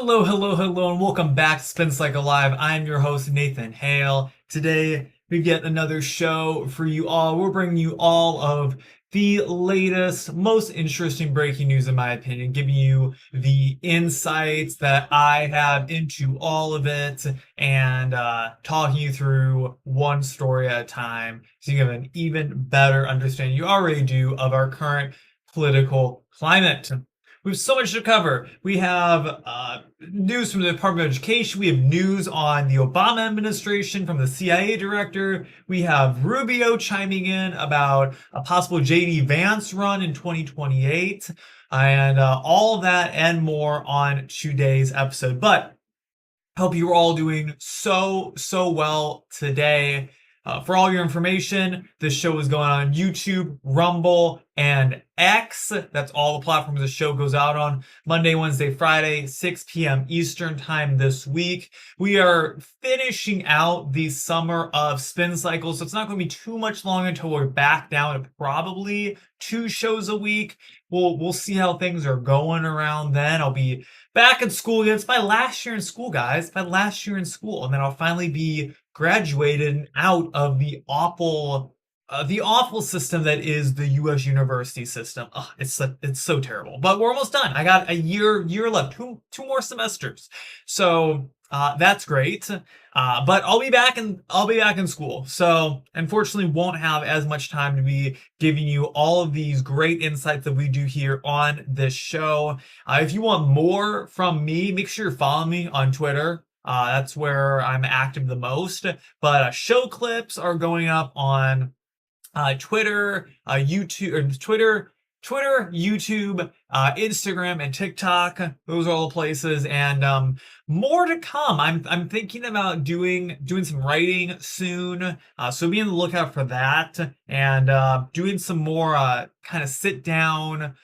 Hello, hello, hello, and welcome back to Spin Cycle Live. I'm your host, Nathan Hale. Today, we get another show for you all. We're bringing you all of the latest, most interesting breaking news, in my opinion, giving you the insights that I have into all of it, and talking you through one story at a time so you have an even better understanding, you already do, of our current political climate. We have so much to cover. We have news from the Department of Education. We have news on the Obama administration from the CIA director. We have Rubio chiming in about a possible JD Vance run in 2028. And all of that and more on today's episode. But I hope you are all doing so well today. For all your information, this show is going on YouTube, Rumble, and X. That's all the platforms the show goes out on. Monday, Wednesday, Friday, 6 p.m. Eastern time this week. We are finishing out the summer of spin cycles, so it's not going to be too much longer until we're back down to probably 2 shows a week. We'll see how things are going around then. I'll be back in school again. It's my last year in school, guys. My last year in school, and then I'll finally be graduated and out of the awful system that is the U.S. university system. It's so terrible. But we're almost done. I got a year left, two more semesters. So that's great. But I'll be back in school. So unfortunately, won't have as much time to be giving you all of these great insights that we do here on this show. If you want more from me, make sure you're following me on Twitter. That's where I'm active the most. But show clips are going up on Twitter, YouTube, Instagram, and TikTok. Those are all the places, and more to come. I'm thinking about doing some writing soon, so be on the lookout for that, and doing some more kind of sit down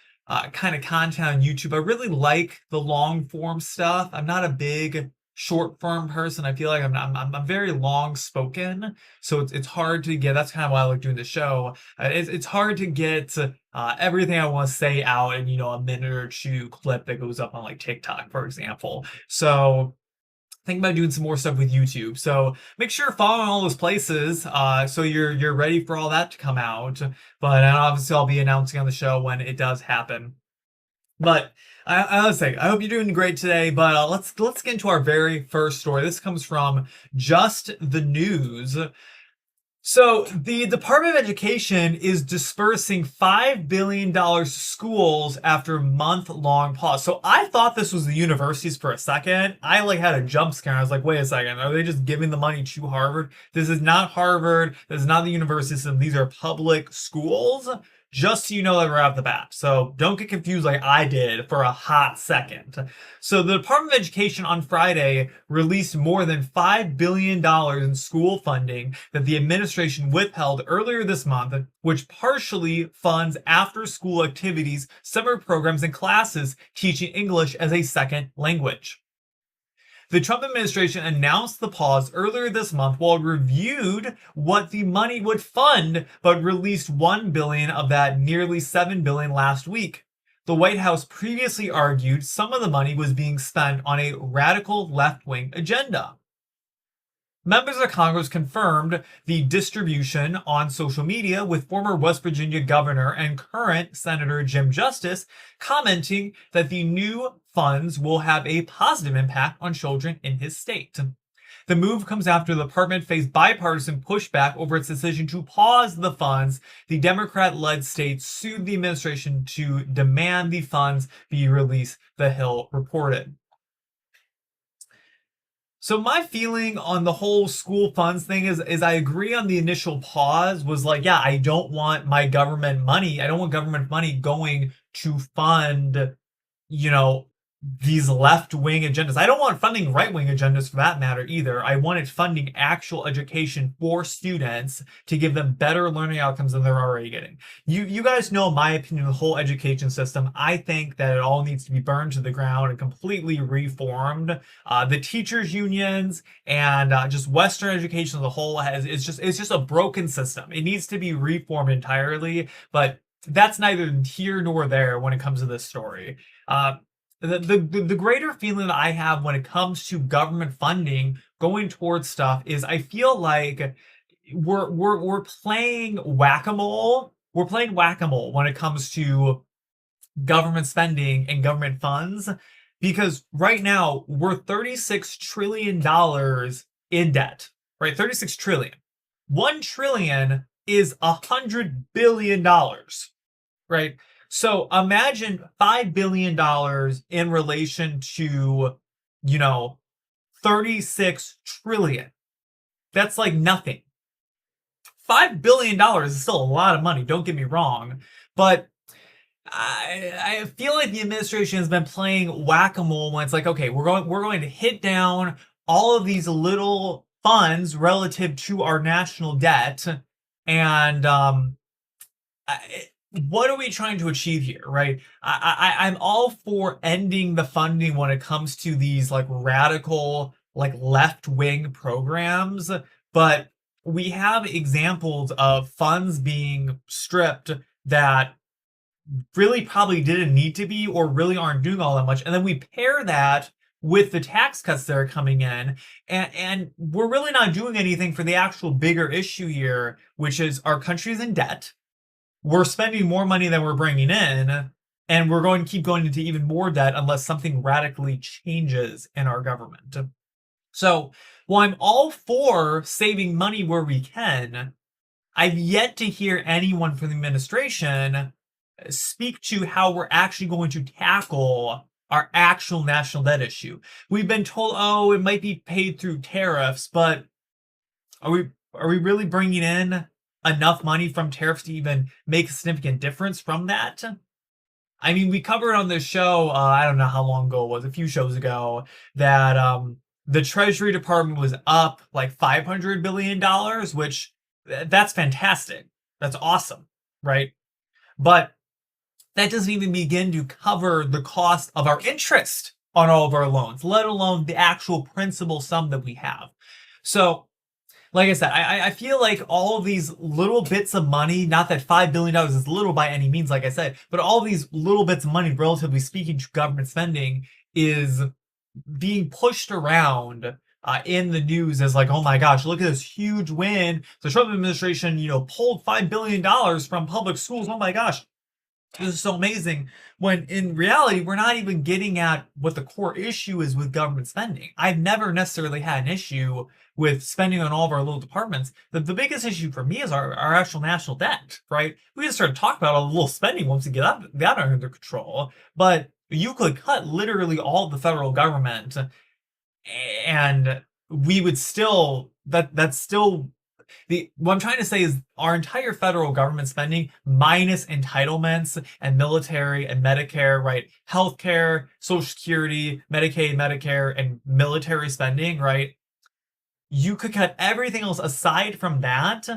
kind of content on YouTube. I really like the long form stuff. I'm not a big short form person. I feel like I'm very long spoken, so it's hard to get. That's kind of why I like doing the show. It's hard to get everything I want to say out in a minute or two clip that goes up on like TikTok, for example. So think about doing some more stuff with YouTube. So make sure you're following all those places, so you're ready for all that to come out. But obviously I'll be announcing on the show when it does happen. But I was saying, I hope you're doing great today. But let's get into our very first story. This comes from Just the News. So the Department of Education is dispersing $5 billion to schools after month-long pause. So I thought this was the universities for a second. I had a jump scare. I was like, wait a second, are they just giving the money to Harvard? This is not Harvard. This is not the university system. These are public schools. Just so you know that right off the bat. So don't get confused like I did for a hot second. So the Department of Education on Friday released more than $5 billion in school funding that the administration withheld earlier this month, which partially funds after-school activities, summer programs, and classes teaching English as a second language. The Trump administration announced the pause earlier this month while it reviewed what the money would fund, but released $1 billion of that nearly $7 billion last week. The White House previously argued some of the money was being spent on a radical left-wing agenda. Members of Congress confirmed the distribution on social media, with former West Virginia governor and current Senator Jim Justice commenting that the new funds will have a positive impact on children in his state. The move comes after the department faced bipartisan pushback over its decision to pause the funds. The Democrat-led state sued the administration to demand the funds be released, the Hill reported. So my feeling on the whole school funds thing is I agree on the initial pause was like, yeah, I don't want my government money. I don't want government money going to fund, these left-wing agendas. I don't want funding right-wing agendas for that matter either. I wanted funding actual education for students to give them better learning outcomes than they're already getting. You guys know my opinion on the whole education system. I think that it all needs to be burned to the ground and completely reformed. The teachers unions and just Western education as a whole it's just a broken system. It needs to be reformed entirely, but that's neither here nor there when it comes to this story. the greater feeling that I have when it comes to government funding going towards stuff is I feel like we're playing whack-a-mole. We're playing whack-a-mole when it comes to government spending and government funds, because right now we're $36 trillion in debt, right? 36 trillion. 1 trillion is $100 billion, right? So imagine $5 billion in relation to, 36 trillion. That's like nothing. $5 billion is still a lot of money, don't get me wrong, but I feel like the administration has been playing whack-a-mole when it's like, okay, we're going to hit down all of these little funds relative to our national debt, and what are we trying to achieve here, right? I'm all for ending the funding when it comes to these like radical, like left-wing programs, but we have examples of funds being stripped that really probably didn't need to be or really aren't doing all that much. And then we pair that with the tax cuts that are coming in, and we're really not doing anything for the actual bigger issue here, which is our country's in debt. We're spending more money than we're bringing in, and we're going to keep going into even more debt unless something radically changes in our government. So while I'm all for saving money where we can, I've yet to hear anyone from the administration speak to how we're actually going to tackle our actual national debt issue. We've been told, oh, it might be paid through tariffs, but are we really bringing in enough money from tariffs to even make a significant difference from that? I mean, we covered on this show, I don't know how long ago it was, a few shows ago, that the Treasury Department was up like $500 billion, which that's fantastic. That's awesome, right? But that doesn't even begin to cover the cost of our interest on all of our loans, let alone the actual principal sum that we have. So, like I said, I feel like all of these little bits of money, not that $5 billion is little by any means, like I said, but all these little bits of money, relatively speaking, to government spending is being pushed around in the news as like, oh my gosh, look at this huge win. The Trump administration, pulled $5 billion from public schools. Oh my gosh, this is so amazing. When in reality, we're not even getting at what the core issue is with government spending. I've never necessarily had an issue with spending on all of our little departments. The biggest issue for me is our actual national debt, right? We just started talking about all the little spending once we get that under control. But you could cut literally all of the federal government, and we would still, that's still, what I'm trying to say is our entire federal government spending minus entitlements and military and Medicare, right? Healthcare, Social Security, Medicaid, Medicare, and military spending, right? You could cut everything else aside from that,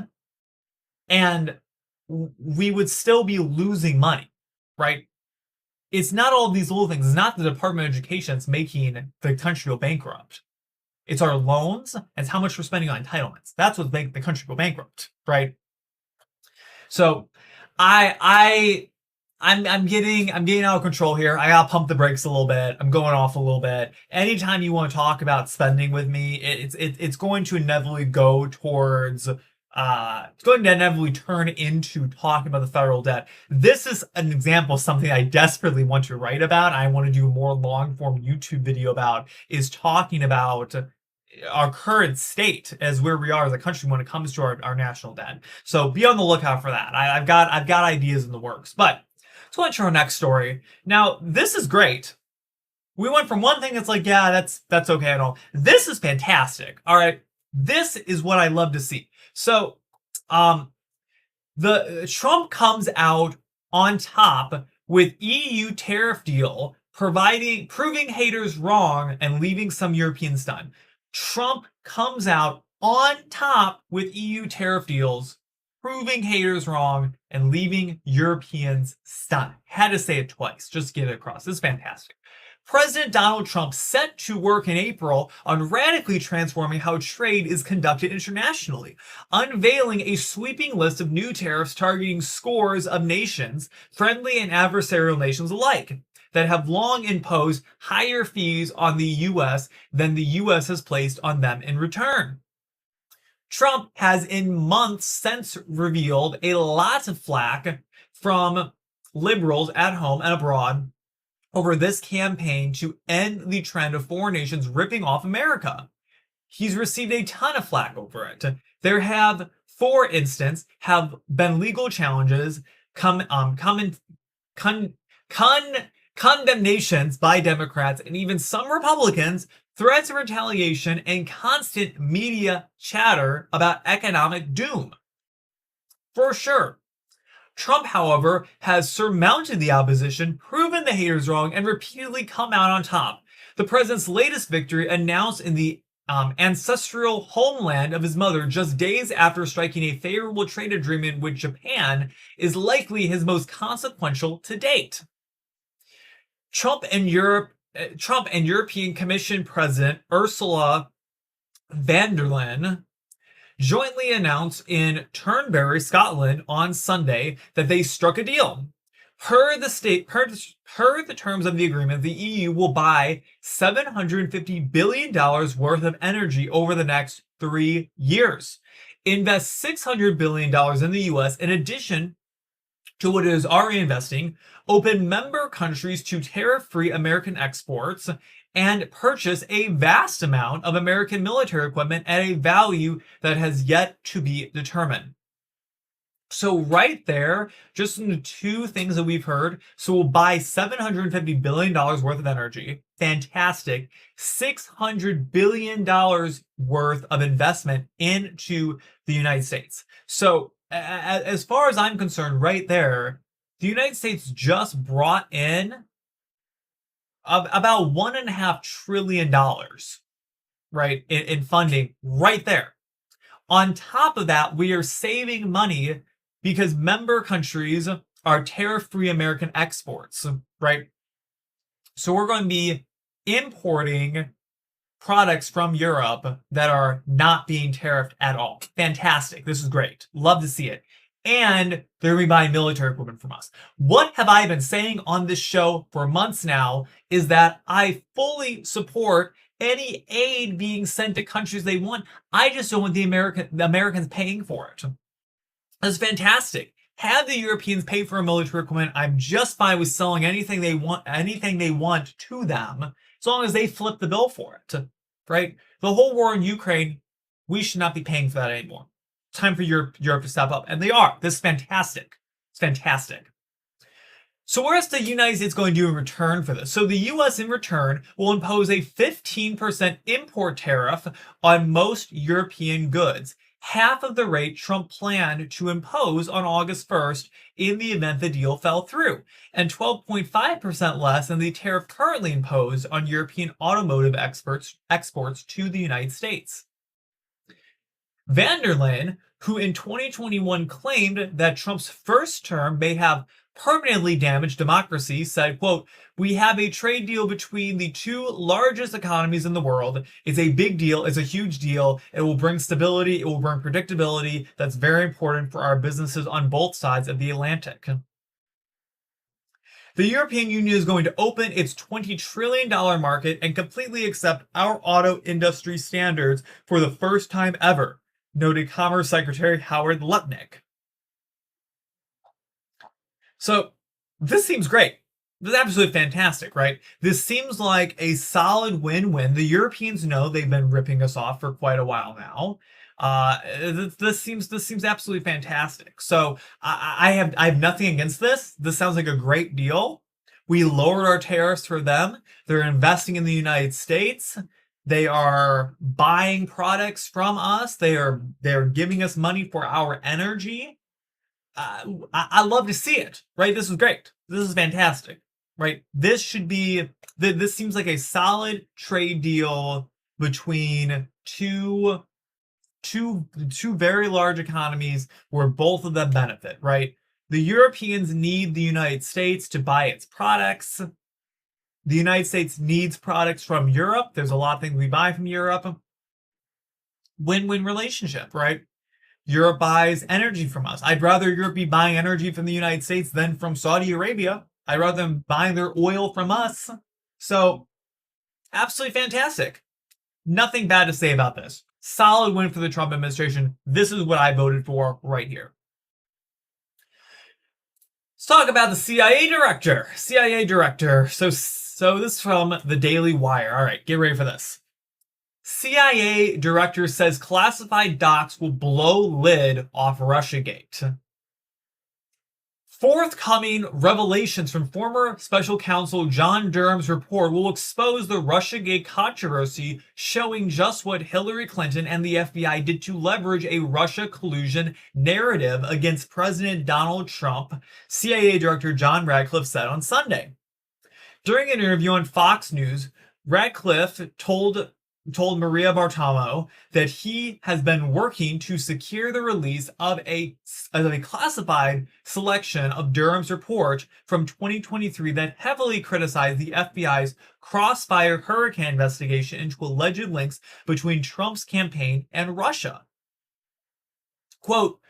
and we would still be losing money, right? It's not all these little things. It's not the Department of Education that's making the country go bankrupt. It's our loans, and it's how much we're spending on entitlements. That's what's making the country go bankrupt, right? So I'm getting out of control here. I gotta pump the brakes a little bit. I'm going off a little bit. Anytime you want to talk about spending with me, it's going to inevitably go towards it's going to inevitably turn into talking about the federal debt. This is an example of something I desperately want to write about. I want to do a more long-form YouTube video about, is talking about our current state as where we are as a country when it comes to our national debt. So be on the lookout for that. I've got ideas in the works. But let's go on to our next story. Now, this is great. We went from one thing that's like, yeah, that's okay at all. This is fantastic. All right. This is what I love to see. So, the Trump comes out on top with EU tariff deal, proving haters wrong and leaving some Europeans stunned. Trump comes out on top with EU tariff deals, proving haters wrong and leaving Europeans stunned. Had to say it twice just to get it across. This is fantastic. President Donald Trump set to work in April on radically transforming how trade is conducted internationally, unveiling a sweeping list of new tariffs targeting scores of nations, friendly and adversarial nations alike. that have long imposed higher fees on the US than the US has placed on them in return. Trump has in months since revealed a lot of flack from liberals at home and abroad over this campaign to end the trend of foreign nations ripping off America. He's received a ton of flack over it. There have, for instance, have been legal challenges, condemnations by Democrats and even some Republicans, threats of retaliation, and constant media chatter about economic doom. For sure. Trump, however, has surmounted the opposition, proven the haters wrong, and repeatedly come out on top. The president's latest victory, announced in the ancestral homeland of his mother just days after striking a favorable trade agreement with Japan, is likely his most consequential to date. Trump and European Commission President Ursula von der Leyen jointly announced in Turnberry, Scotland on Sunday that they struck a deal. Per the terms of the agreement, the EU will buy $750 billion worth of energy over the next 3 years, invest $600 billion in the US in addition to what it is already investing, open member countries to tariff-free American exports, and purchase a vast amount of American military equipment at a value that has yet to be determined. So right there, just in the two things that we've heard, so we'll buy $750 billion worth of energy. Fantastic. $600 billion worth of investment into the United States. So as far as I'm concerned, right there, the United States just brought in about $1.5 trillion, right, in funding right there. On top of that, we are saving money because member countries are tariff-free American exports, right? So we're going to be importing products from Europe that are not being tariffed at all. Fantastic. This is great. Love to see it. And they're going to be buying military equipment from us. What have I been saying on this show for months now is that I fully support any aid being sent to countries they want. I just don't want the Americans paying for it. That's fantastic. Have the Europeans pay for military equipment. I'm just fine with selling anything they want to them, as long as they flip the bill for it. Right? The whole war in Ukraine, we should not be paying for that anymore. It's time for Europe to step up, and they are. This is fantastic. It's fantastic. So what is the United States going to do in return for this? So the U.S. in return will impose a 15% import tariff on most European goods, half of the rate Trump planned to impose on August 1st in the event the deal fell through, and 12.5% less than the tariff currently imposed on European automotive exports to the United States. Von der Leyen, who in 2021 claimed that Trump's first term may have permanently damaged democracy, said, quote, "We have a trade deal between the two largest economies in the world. It's a big deal. It's a huge deal. It will bring stability. It will bring predictability. That's very important for our businesses on both sides of the Atlantic." The European Union is going to open its $20 trillion market and completely accept our auto industry standards for the first time ever, noted Commerce Secretary Howard Lutnick. So this seems great. This is absolutely fantastic, right? This seems like a solid win-win. The Europeans know they've been ripping us off for quite a while now. This seems absolutely fantastic. So I have nothing against this. This sounds like a great deal. We lowered our tariffs for them. They're investing in the United States. They are buying products from us. They're giving us money for our energy. I love to see it, right? This is great. This is fantastic, right? This seems like a solid trade deal between two very large economies where both of them benefit, right? The Europeans need the United States to buy its products. The United States needs products from Europe. There's a lot of things we buy from Europe. Win-win relationship, right? Europe buys energy from us. I'd rather Europe be buying energy from the United States than from Saudi Arabia. I'd rather them buying their oil from us. So, absolutely fantastic. Nothing bad to say about this. Solid win for the Trump administration. This is what I voted for right here. Let's talk about the CIA director. CIA director. So this is from the Daily Wire. All right, get ready for this. CIA director says classified docs will blow lid off Russiagate. Forthcoming revelations from former special counsel John Durham's report will expose the Russiagate controversy, showing just what Hillary Clinton and the FBI did to leverage a Russia collusion narrative against President Donald Trump, CIA Director John Ratcliffe said on Sunday. During an interview on Fox News, Ratcliffe told Maria Bartiromo that he has been working to secure the release of a classified selection of Durham's report from 2023 that heavily criticized the FBI's crossfire hurricane investigation into alleged links between Trump's campaign and Russia. Quote,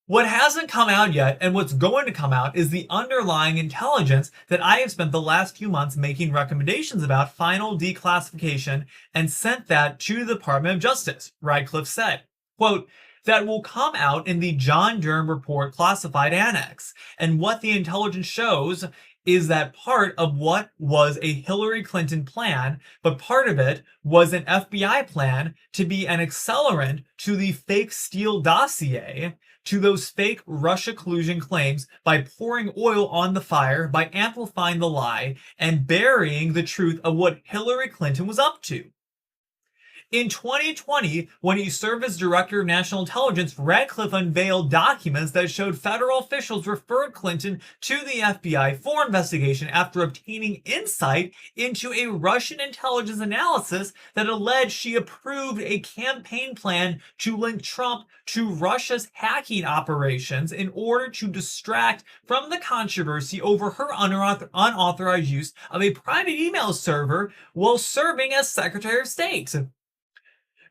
what hasn't come out yet and what's going to come out is the underlying intelligence that I have spent the last few months making recommendations about final declassification and sent that to the Department of Justice, Ratcliffe said. Quote, that will come out in the John Durham report classified annex. And what the intelligence shows is that part of what was a Hillary Clinton plan, but part of it was an FBI plan to be an accelerant to the fake Steele dossier, to those fake Russia collusion claims by pouring oil on the fire, by amplifying the lie, and burying the truth of what Hillary Clinton was up to. In 2020, when he served as Director of National Intelligence, Ratcliffe unveiled documents that showed federal officials referred Clinton to the FBI for investigation after obtaining insight into a Russian intelligence analysis that alleged she approved a campaign plan to link Trump to Russia's hacking operations in order to distract from the controversy over her unauthorized use of a private email server while serving as Secretary of State.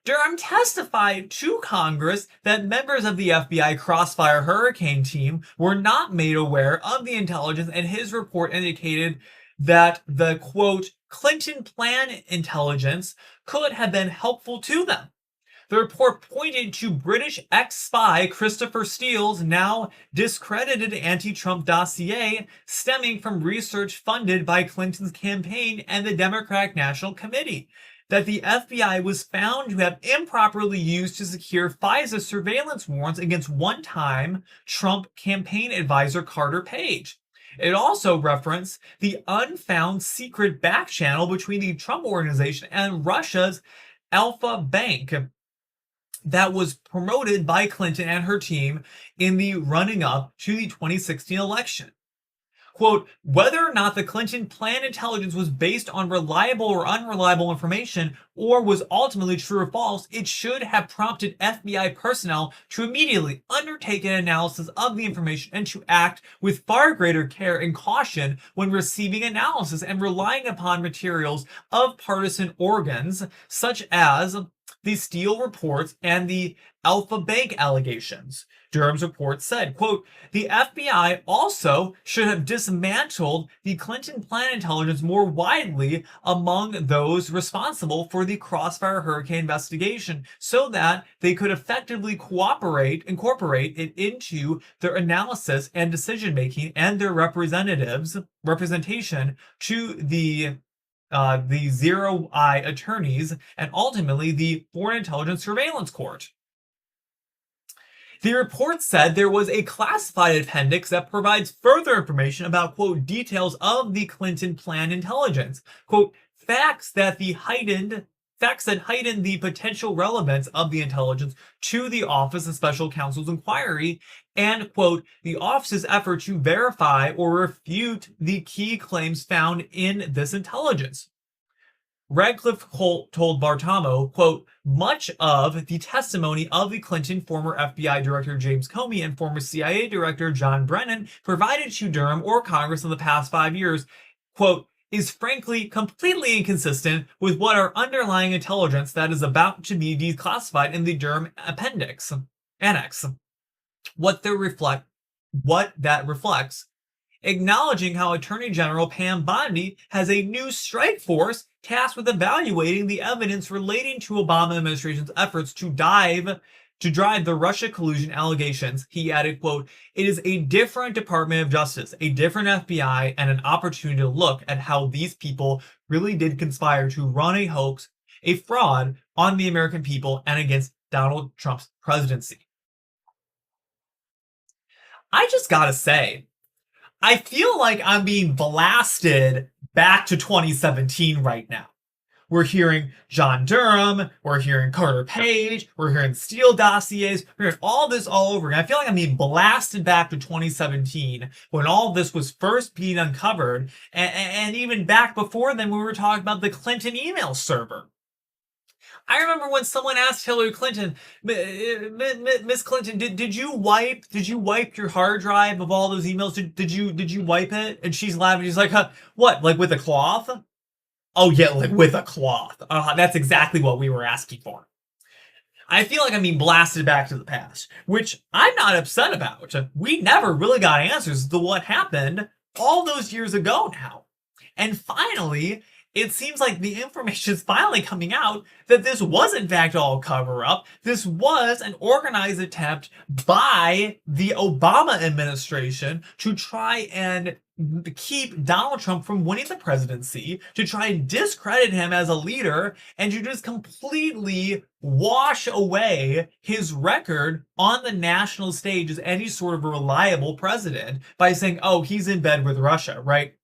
Durham testified to Congress that members of the FBI Crossfire Hurricane team were not made aware of the intelligence, and his report indicated that the, quote, Clinton plan intelligence could have been helpful to them. The report pointed to British ex-spy Christopher Steele's now discredited anti-Trump dossier stemming from research funded by Clinton's campaign and the Democratic National Committee, that the FBI was found to have improperly used to secure FISA surveillance warrants against one-time Trump campaign advisor Carter Page. It also referenced the unfound secret back channel between the Trump organization and Russia's Alpha Bank that was promoted by Clinton and her team in the running up to the 2016 election. Quote, whether or not the Clinton plan intelligence was based on reliable or unreliable information or was ultimately true or false, it should have prompted FBI personnel to immediately undertake an analysis of the information and to act with far greater care and caution when receiving analysis and relying upon materials of partisan organs such as the Steele reports and the Alpha Bank allegations. Durham's report said, quote, the FBI also should have dismantled the Clinton plan intelligence more widely among those responsible for the Crossfire Hurricane investigation so that they could effectively incorporate it into their analysis and decision-making and their representation to the Zero Eye attorneys and ultimately the Foreign Intelligence Surveillance Court. The report said there was a classified appendix that provides further information about, quote, details of the Clinton plan intelligence, quote, facts that heightened the potential relevance of the intelligence to the Office of Special Counsel's inquiry, and, quote, the office's effort to verify or refute the key claims found in this intelligence. Ratcliffe told Bartiromo, quote, much of the testimony of the Clinton former FBI Director James Comey and former CIA Director John Brennan provided to Durham or Congress in the past 5 years, quote, is frankly completely inconsistent with what our underlying intelligence that is about to be declassified in the Durham annex. What that reflects acknowledging how Attorney General Pam Bondi has a new strike force tasked with evaluating the evidence relating to Obama administration's efforts to drive the Russia collusion allegations. He added, quote, "It is a different Department of Justice, a different FBI, and an opportunity to look at how these people really did conspire to run a hoax, a fraud on the American people and against Donald Trump's presidency." I just gotta say, I feel like I'm being blasted back to 2017 right now. We're hearing John Durham, we're hearing Carter Page, we're hearing Steele dossiers, we're hearing all this all over again. I feel like I'm being blasted back to 2017 when all this was first being uncovered, and even back before then we were talking about the Clinton email server. I remember when someone asked Hillary Clinton, Miss Clinton, did you wipe your hard drive of all those emails? Did you wipe it? And she's laughing. She's like, huh, what? Like with a cloth? Oh yeah, like with a cloth. That's exactly what we were asking for. I feel like I'm being blasted back to the past, which I'm not upset about. We never really got answers to what happened all those years ago now. And finally, it seems like the information is finally coming out that this was in fact all cover up. This was an organized attempt by the Obama administration to try and keep Donald Trump from winning the presidency, to try and discredit him as a leader, and to just completely wash away his record on the national stage as any sort of reliable president by saying, oh, he's in bed with Russia, right?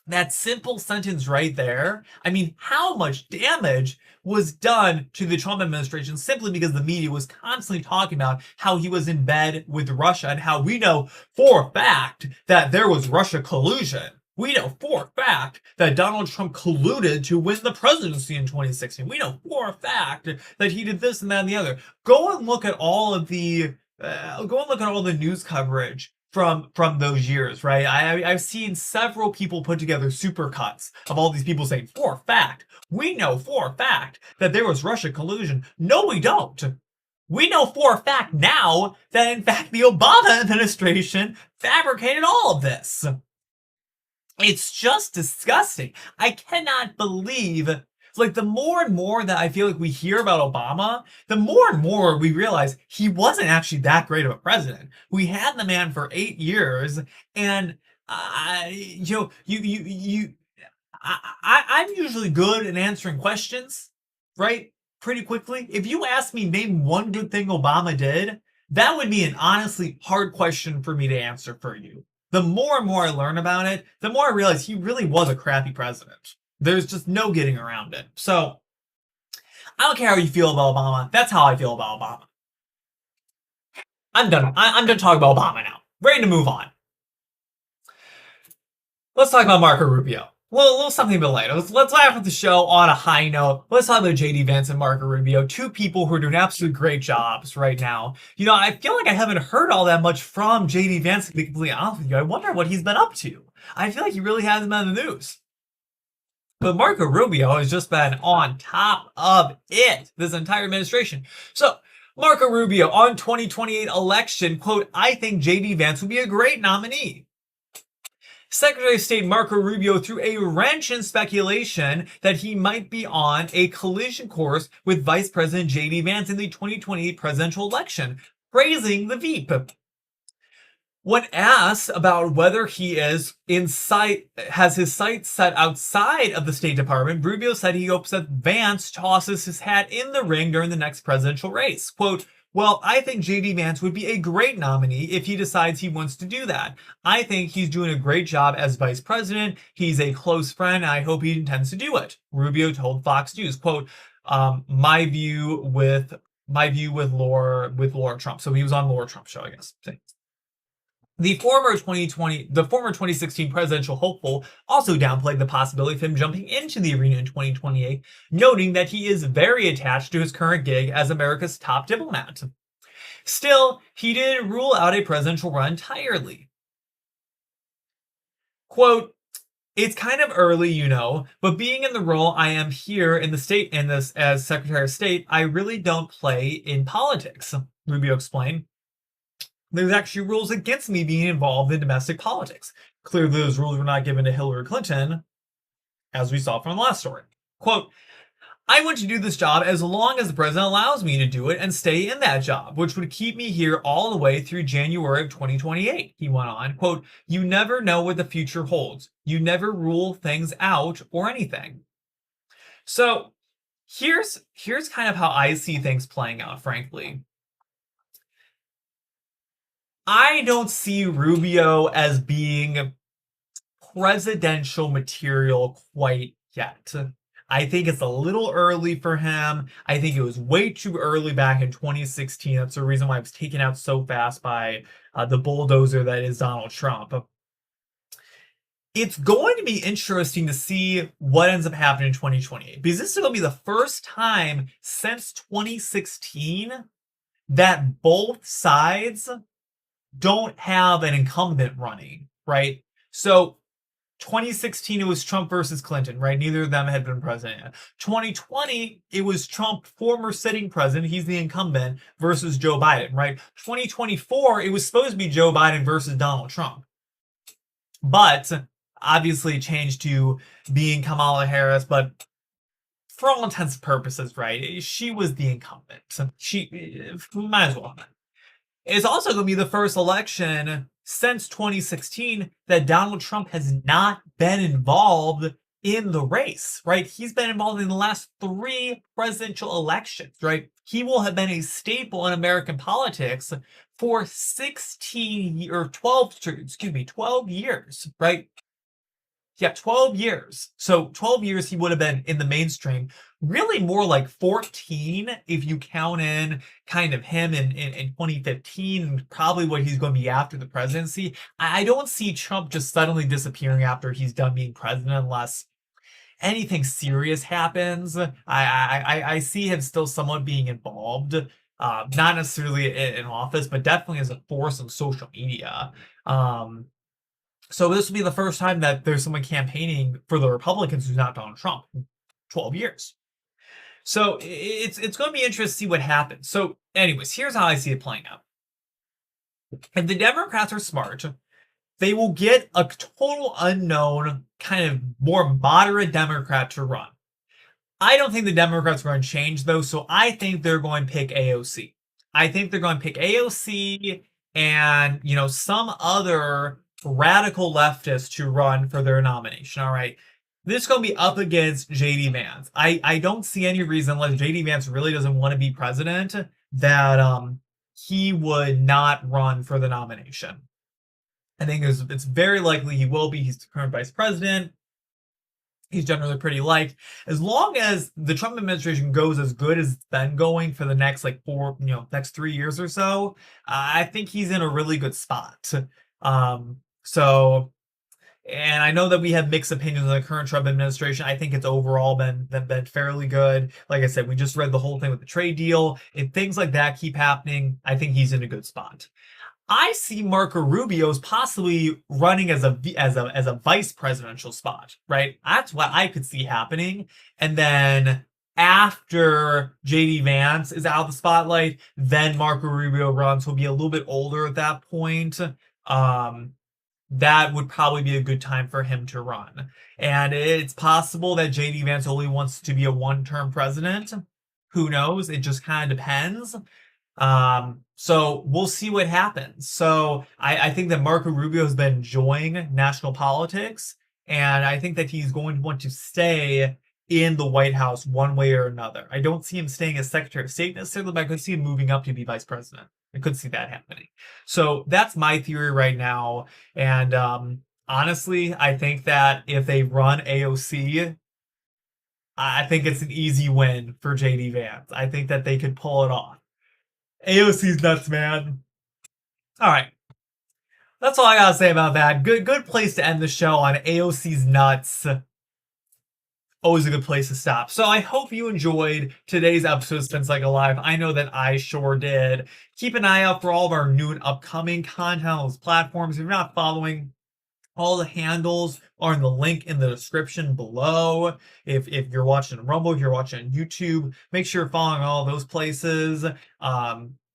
That simple sentence right there, I mean, how much damage was done to the Trump administration simply because the media was constantly talking about how he was in bed with Russia and how we know for a fact that there was Russia collusion. We know for a fact that Donald Trump colluded to win the presidency in 2016. We know for a fact that he did this and that and the other. Go and look at all the news coverage from those years, right? I've seen several people put together supercuts of all these people saying, for a fact, we know for a fact that there was Russia collusion. No, we don't. We know for a fact now that, in fact, the Obama administration fabricated all of this. It's just disgusting. I cannot believe, like, the more and more that I feel like we hear about Obama, the more and more we realize he wasn't actually that great of a president. We had the man for 8 years, and I'm usually good at answering questions, right? Pretty quickly. If you ask me name one good thing Obama did, that would be an honestly hard question for me to answer for you. The more and more I learn about it, the more I realize he really was a crappy president. There's just no getting around it. So, I don't care how you feel about Obama. That's how I feel about Obama. I'm done. I'm done talking about Obama now. Ready to move on. Let's talk about Marco Rubio. Well, a little something a bit later. Let's laugh at the show on a high note. Let's talk about JD Vance and Marco Rubio, two people who are doing absolute great jobs right now. You know, I feel like I haven't heard all that much from JD Vance, to be completely honest with you. I wonder what he's been up to. I feel like he really hasn't been in the news. But Marco Rubio has just been on top of it this entire administration. So, Marco Rubio on 2028 election, quote, "I think JD Vance would be a great nominee." Secretary of State Marco Rubio threw a wrench in speculation that he might be on a collision course with Vice President JD Vance in the 2028 presidential election, praising the Veep. When asked about whether he has his sights set outside of the State Department, Rubio said he hopes that Vance tosses his hat in the ring during the next presidential race. Quote, "Well, I think JD Vance would be a great nominee if he decides he wants to do that. I think he's doing a great job as vice president. He's a close friend, and I hope he intends to do it," Rubio told Fox News. Quote, my view with Laura Trump. So he was on Laura Trump's show, I guess. The former 2016 presidential hopeful also downplayed the possibility of him jumping into the arena in 2028, noting that he is very attached to his current gig as America's top diplomat. Still, he didn't rule out a presidential run entirely. Quote, "It's kind of early, you know, but being in the role I am here in the state in this as Secretary of State, I really don't play in politics," Rubio explained. there's actually rules against me being involved in domestic politics. Clearly, those rules were not given to Hillary Clinton, as we saw from the last story. Quote, I want to do this job as long as the president allows me to do it and stay in that job, which would keep me here all the way through January of 2028, he went on. Quote, you never know what the future holds. You never rule things out or anything. So here's kind of how I see things playing out, frankly. I don't see Rubio as being presidential material quite yet. I think it's a little early for him. I think it was way too early back in 2016. That's the reason why it was taken out so fast by the bulldozer that is Donald Trump. It's going to be interesting to see what ends up happening in 2028, because this is going to be the first time since 2016 that both sides don't have an incumbent running, right? So 2016, it was Trump versus Clinton, right? Neither of them had been president yet. 2020, it was Trump, former sitting president, he's the incumbent, versus Joe Biden, right? 2024, it was supposed to be Joe Biden versus Donald Trump. But obviously changed to being Kamala Harris, but for all intents and purposes, right? She was the incumbent. She might as well. It's also going to be the first election since 2016 that Donald Trump has not been involved in the race, right? He's been involved in the last 3 presidential elections, right? He will have been a staple in American politics for 12 years, right? Yeah, 12 years. So 12 years he would have been in the mainstream. Really more like 14 if you count in kind of him in 2015, probably what he's going to be after the presidency. I don't see Trump just suddenly disappearing after he's done being president unless anything serious happens. I see him still somewhat being involved. Not necessarily in office, but definitely as a force on social media. So this will be the first time that there's someone campaigning for the Republicans who's not Donald Trump in 12 years. So it's going to be interesting to see what happens. So anyways, here's how I see it playing out. If the Democrats are smart, they will get a total unknown, kind of more moderate Democrat to run. I don't think the Democrats are going to change, though, so I think they're going to pick AOC. I think they're going to pick AOC and, some other radical leftist to run for their nomination, all right? This is going to be up against JD Vance. I don't see any reason, unless JD Vance really doesn't want to be president, that he would not run for the nomination. I think it's very likely he will be. He's the current vice president. He's generally pretty liked. As long as the Trump administration goes as good as it's been going for the next next 3 years or so, I think he's in a really good spot. And I know that we have mixed opinions on the current Trump administration. I think it's overall been fairly good. Like I said, we just read the whole thing with the trade deal. If things like that keep happening, I think he's in a good spot. I see Marco Rubio's possibly running as a vice presidential spot, right? That's what I could see happening. And then after JD Vance is out of the spotlight, then Marco Rubio runs. He'll be a little bit older at that point. That would probably be a good time for him to run. And it's possible that JD Vance only wants to be a one-term president. Who knows? It just kind of depends. So we'll see what happens. So I think that Marco Rubio has been enjoying national politics, and I think that he's going to want to stay in the White House one way or another. I don't see him staying as Secretary of State necessarily, but I could see him moving up to be vice president. I could see that happening. So that's my theory right now. And honestly, I think that if they run AOC, I think it's an easy win for JD Vance. I think that they could pull it off. AOC's nuts, man. All right. That's all I gotta say about that. Good place to end the show on AOC's nuts. Always a good place to stop. So I hope you enjoyed today's episode of Spin Cycle Live. I know that I sure did. Keep an eye out for all of our new and upcoming content on those platforms. If you're not following, all the handles are in the link in the description below. If you're watching Rumble, if you're watching YouTube, make sure you're following all those places.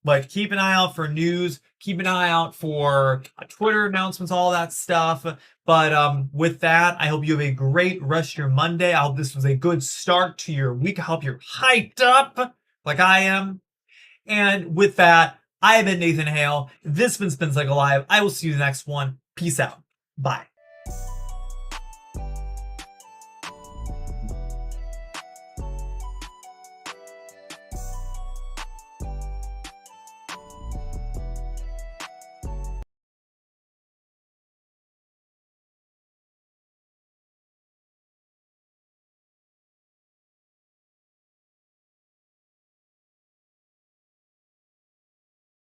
Like, keep an eye out for news, keep an eye out for Twitter announcements, all that stuff. But with that, I hope you have a great rest of your Monday. I hope this was a good start to your week. I hope you're hyped up like I am. And with that, I have been Nathan Hale. This has been Spin Cycle Live. I will see you in the next one. Peace out. Bye.